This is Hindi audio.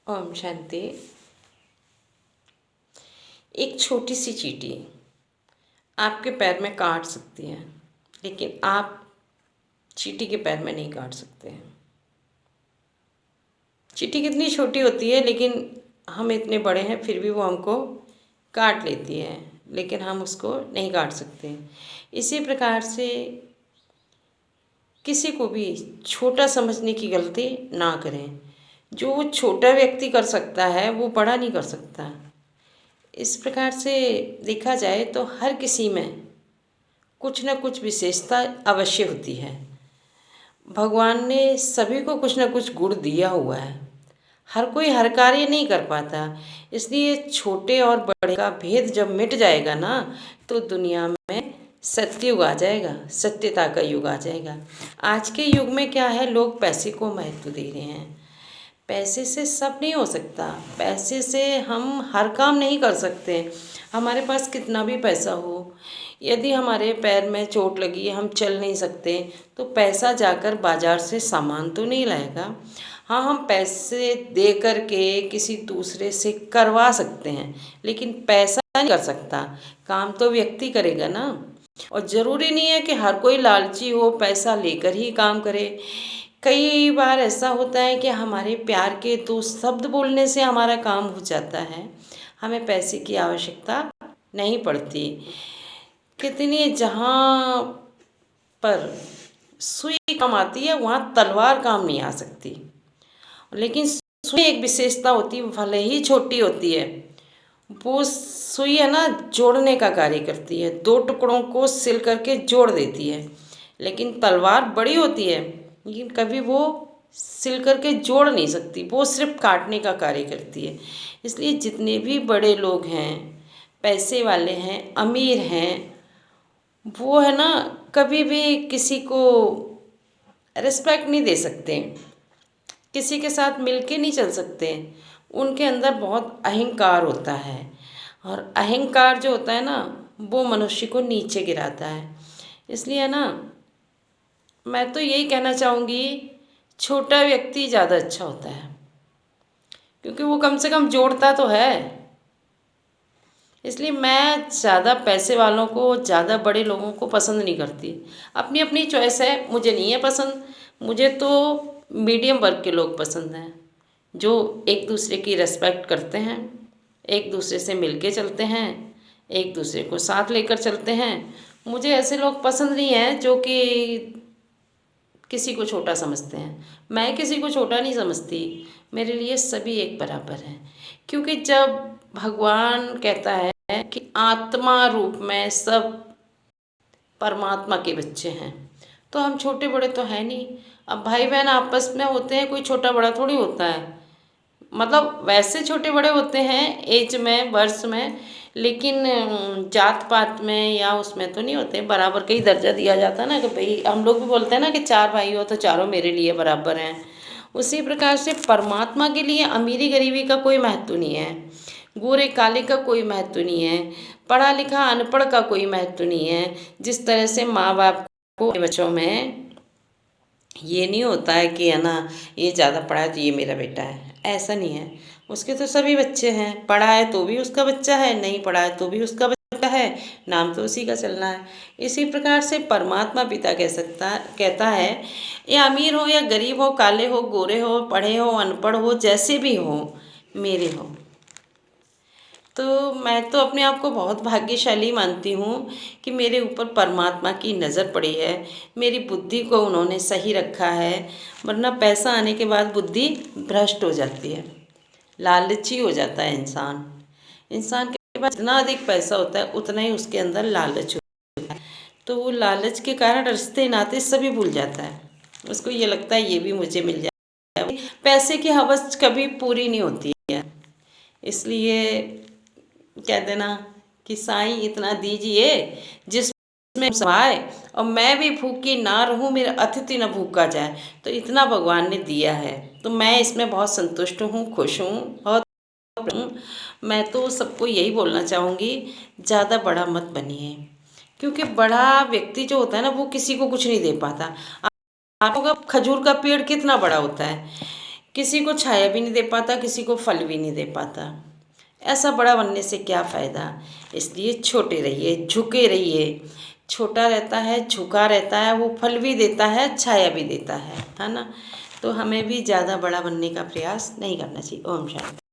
ओम शांति। एक छोटी सी चींटी आपके पैर में काट सकती है, लेकिन आप चींटी के पैर में नहीं काट सकते हैं। चींटी कितनी छोटी होती है, लेकिन हम इतने बड़े हैं फिर भी वो हमको काट लेती है, लेकिन हम उसको नहीं काट सकते। इसी प्रकार से किसी को भी छोटा समझने की गलती ना करें। जो वो छोटा व्यक्ति कर सकता है वो बड़ा नहीं कर सकता। इस प्रकार से देखा जाए तो हर किसी में कुछ न कुछ विशेषता अवश्य होती है। भगवान ने सभी को कुछ न कुछ गुण दिया हुआ है। हर कोई हर कार्य नहीं कर पाता, इसलिए छोटे और बड़े का भेद जब मिट जाएगा ना, तो दुनिया में सत्ययुग आ जाएगा, सत्यता का युग आ जाएगा। आज के युग में क्या है, लोग पैसे को महत्व दे रहे हैं। पैसे से सब नहीं हो सकता, पैसे से हम हर काम नहीं कर सकते। हमारे पास कितना भी पैसा हो, यदि हमारे पैर में चोट लगी, हम चल नहीं सकते, तो पैसा जाकर बाजार से सामान तो नहीं लाएगा। हाँ, हम पैसे दे कर के किसी दूसरे से करवा सकते हैं, लेकिन पैसा नहीं कर सकता। काम तो व्यक्ति करेगा ना। और ज़रूरी नहीं है कि हर कोई लालची हो, पैसा लेकर ही काम करे। कई बार ऐसा होता है कि हमारे प्यार के दो शब्द बोलने से हमारा काम हो जाता है, हमें पैसे की आवश्यकता नहीं पड़ती। कितनी जहाँ पर सुई काम आती है, वहाँ तलवार काम नहीं आ सकती। लेकिन सुई एक विशेषता होती है, भले ही छोटी होती है, वो सुई है ना, जोड़ने का कार्य करती है, दो टुकड़ों को सिल करके जोड़ देती है। लेकिन तलवार बड़ी होती है, लेकिन कभी वो सिल करके जोड़ नहीं सकती, वो सिर्फ काटने का कार्य करती है। इसलिए जितने भी बड़े लोग हैं, पैसे वाले हैं, अमीर हैं, वो है ना, कभी भी किसी को रिस्पेक्ट नहीं दे सकते, किसी के साथ मिलके नहीं चल सकते। उनके अंदर बहुत अहंकार होता है, और अहंकार जो होता है ना, वो मनुष्य को नीचे गिराता है। इसलिए ना, मैं तो यही कहना चाहूँगी, छोटा व्यक्ति ज़्यादा अच्छा होता है, क्योंकि वो कम से कम जोड़ता तो है। इसलिए मैं ज़्यादा पैसे वालों को, ज़्यादा बड़े लोगों को पसंद नहीं करती। अपनी अपनी चॉइस है, मुझे नहीं है पसंद। मुझे तो मीडियम वर्ग के लोग पसंद हैं, जो एक दूसरे की रिस्पेक्ट करते हैं, एक दूसरे से मिलके चलते हैं, एक दूसरे को साथ लेकर चलते हैं। मुझे ऐसे लोग पसंद नहीं हैं जो कि किसी को छोटा समझते हैं। मैं किसी को छोटा नहीं समझती, मेरे लिए सभी एक बराबर हैं। क्योंकि जब भगवान कहता है कि आत्मा रूप में सब परमात्मा के बच्चे हैं, तो हम छोटे बड़े तो हैं नहीं। अब भाई बहन आपस में होते हैं, कोई छोटा बड़ा थोड़ी होता है। मतलब वैसे छोटे बड़े होते हैं एज में, वर्ष में, लेकिन जात पात में या उसमें तो नहीं होते। बराबर का ही दर्जा दिया जाता है ना, कि भाई हम लोग भी बोलते हैं ना कि चार भाई हो तो चारों मेरे लिए बराबर हैं। उसी प्रकार से परमात्मा के लिए अमीरी गरीबी का कोई महत्व नहीं है, गोरे काले का कोई महत्व नहीं है, पढ़ा लिखा अनपढ़ का कोई महत्व नहीं है। जिस तरह से माँ बाप को बच्चों में ये नहीं होता है कि है ना, ये ज़्यादा पढ़ा है तो ये मेरा बेटा है, ऐसा नहीं है। उसके तो सभी बच्चे हैं, पढ़ा है तो भी उसका बच्चा है, नहीं पढ़ा है तो भी उसका बच्चा है, नाम तो उसी का चलना है। इसी प्रकार से परमात्मा पिता कहता है, ये अमीर हो या गरीब हो, काले हो, गोरे हो, पढ़े हो, अनपढ़ हो, जैसे भी हो, मेरे हो। तो मैं तो अपने आप को बहुत भाग्यशाली मानती हूँ कि मेरे ऊपर परमात्मा की नज़र पड़ी है, मेरी बुद्धि को उन्होंने सही रखा है। वरना पैसा आने के बाद बुद्धि भ्रष्ट हो जाती है, लालची हो जाता है इंसान। इंसान के पास जितना अधिक पैसा होता है, उतना ही उसके अंदर लालच होता है। तो वो लालच के कारण रिश्ते नाते सभी भूल जाता है। उसको ये लगता है ये भी मुझे मिल जाए। पैसे की हवस कभी पूरी नहीं होती है। इसलिए कह देना कि साईं इतना दीजिए जिसमें समाए, और मैं भी भूखी ना रहूं, मेरा अतिथि न भूखा जाए। तो इतना भगवान ने दिया है, तो मैं इसमें बहुत संतुष्ट हूँ, खुश हूँ, बहुत हूँ। मैं तो सबको यही बोलना चाहूँगी, ज़्यादा बड़ा मत बनिए, क्योंकि बड़ा व्यक्ति जो होता है ना, वो किसी को कुछ नहीं दे पाता। आपका खजूर का पेड़ कितना बड़ा होता है, किसी को छाया भी नहीं दे पाता, किसी को फल भी नहीं दे पाता। ऐसा बड़ा बनने से क्या फ़ायदा। इसलिए छोटे रहिए, झुके रहिए। छोटा रहता है, झुका रहता है, वो फल भी देता है, छाया भी देता है ना। तो हमें भी ज़्यादा बड़ा बनने का प्रयास नहीं करना चाहिए। ओम शांति।